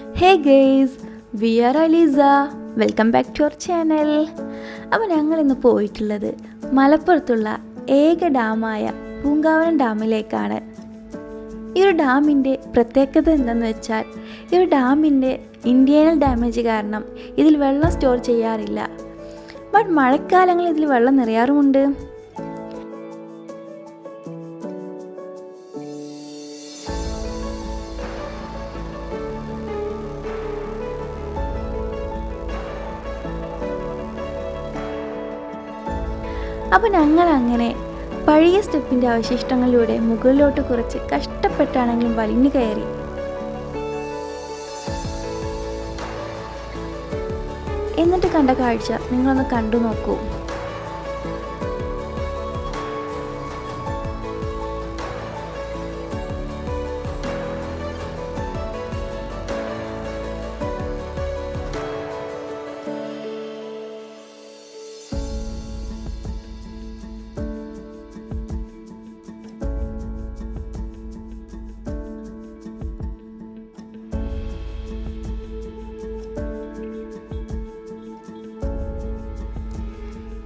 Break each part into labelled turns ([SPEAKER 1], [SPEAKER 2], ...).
[SPEAKER 1] Hey guys, we are Aliza. Welcome back to our channel. അപ്പോൾ ഞങ്ങൾ ഇന്ന് പോയിട്ടുള്ളത് മലപ്പുറത്തുള്ള ഏക ഡാമായ പൂങ്കാവനം ഡാമിലേക്കാണ്. ഈ ഒരു ഡാമിൻ്റെ പ്രത്യേകത എന്താണെന്ന് വെച്ചാൽ ഈ ഒരു ഡാമിൻ്റെ ഇൻറ്റേർണൽ ഡാമേജ് കാരണം ഇതിൽ വെള്ളം സ്റ്റോർ ചെയ്യാറില്ല. ബട്ട് മഴക്കാലങ്ങളിൽ ഇതിൽ വെള്ളം നിറയാറുമുണ്ട്. അപ്പോൾ ഞങ്ങൾ അങ്ങനെ പഴയ സ്റ്റെപ്പിൻ്റെ അവശിഷ്ടങ്ങളിലൂടെ മുകളിലോട്ട് കുറച്ച് കഷ്ടപ്പെട്ടാണെങ്കിലും വലിഞ്ഞു കയറി. എന്നിട്ട് കണ്ട കാഴ്ച നിങ്ങളൊന്ന് കണ്ടു നോക്കൂ.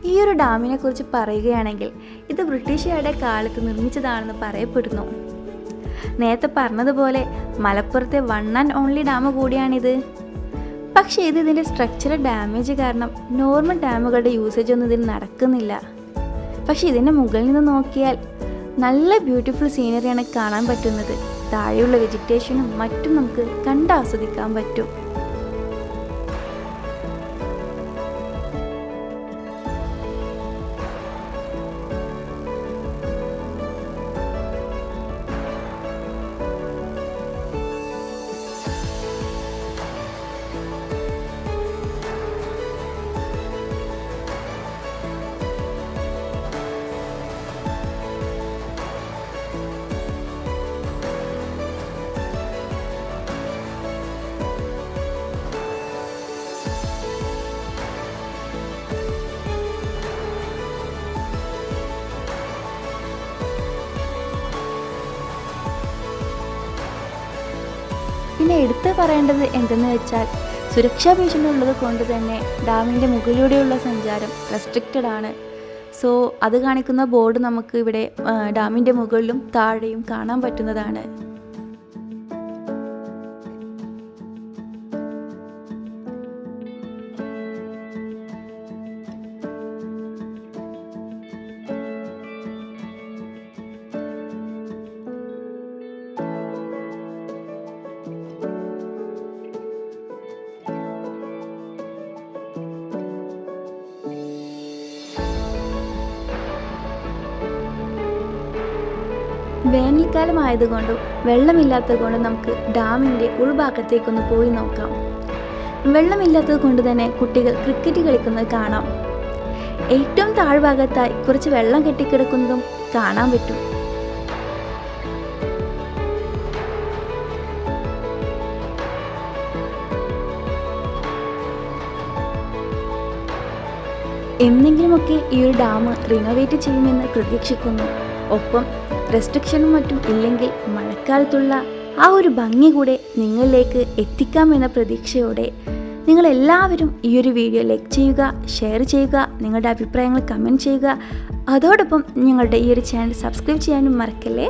[SPEAKER 1] ഈ ഒരു ഡാമിനെ കുറിച്ച് പറയുകയാണെങ്കിൽ ഇത് ബ്രിട്ടീഷുകാരുടെ കാലത്ത് നിർമ്മിച്ചതാണെന്ന് പറയപ്പെടുന്നു. നേരത്തെ പറഞ്ഞതുപോലെ മലപ്പുറത്തെ വൺ ആൻഡ് ഓൺലി ഡാം കൂടിയാണിത്. പക്ഷേ ഇതിൻ്റെ സ്ട്രക്ചറൽ ഡാമേജ് കാരണം നോർമൽ ഡാമുകളുടെ യൂസേജ് ഒന്നും ഇതിൽ നടക്കുന്നില്ല. പക്ഷേ ഇതിൻ്റെ മുകളിൽ നിന്ന് നോക്കിയാൽ നല്ല ബ്യൂട്ടിഫുൾ സീനറിയാണ് കാണാൻ പറ്റുന്നത്. താഴെയുള്ള വെജിറ്റേഷനും മറ്റും നമുക്ക് കണ്ടാസ്വദിക്കാൻ പറ്റും. പിന്നെ എടുത്ത് പറയേണ്ടത് എന്തെന്ന് വെച്ചാൽ സുരക്ഷാ ഭീഷണി ഉള്ളത് കൊണ്ട് തന്നെ ഡാമിൻ്റെ മുകളിലൂടെയുള്ള സഞ്ചാരം റെസ്ട്രിക്റ്റഡ് ആണ്. സോ അത് കാണിക്കുന്ന ബോർഡ് നമുക്ക് ഇവിടെ ഡാമിൻ്റെ മുകളിലും താഴെയും കാണാൻ പറ്റുന്നതാണ്. വേനൽക്കാലം ആയതുകൊണ്ടും വെള്ളമില്ലാത്തത് കൊണ്ടും നമുക്ക് ഡാമിൻ്റെ ഉൾഭാഗത്തേക്കൊന്ന് പോയി നോക്കാം. വെള്ളമില്ലാത്തത് കൊണ്ട് തന്നെ കുട്ടികൾ ക്രിക്കറ്റ് കളിക്കുന്നത് കാണാം. ഏറ്റവും താഴ്ഭാഗത്തായി കുറച്ച് വെള്ളം കെട്ടിക്കിടക്കുന്നതും കാണാൻ പറ്റും. എന്നെങ്കിലുമൊക്കെ ഈ ഒരു ഡാം റിനോവേറ്റ് ചെയ്യുമെന്ന് പ്രതീക്ഷിക്കുന്നു. ഒപ്പം റെസ്ട്രിക്ഷനും മറ്റും ഇല്ലെങ്കിൽ മഴക്കാലത്തുള്ള ആ ഒരു ഭംഗി കൂടെ നിങ്ങളിലേക്ക് എത്തിക്കാമെന്ന പ്രതീക്ഷയോടെ നിങ്ങളെല്ലാവരും ഈ ഒരു വീഡിയോ ലൈക്ക് ചെയ്യുക, ഷെയർ ചെയ്യുക, നിങ്ങളുടെ അഭിപ്രായങ്ങൾ കമൻറ്റ് ചെയ്യുക. അതോടൊപ്പം ഞങ്ങളുടെ ഈ ഒരു ചാനൽ സബ്സ്ക്രൈബ് ചെയ്യാനും മറക്കല്ലേ.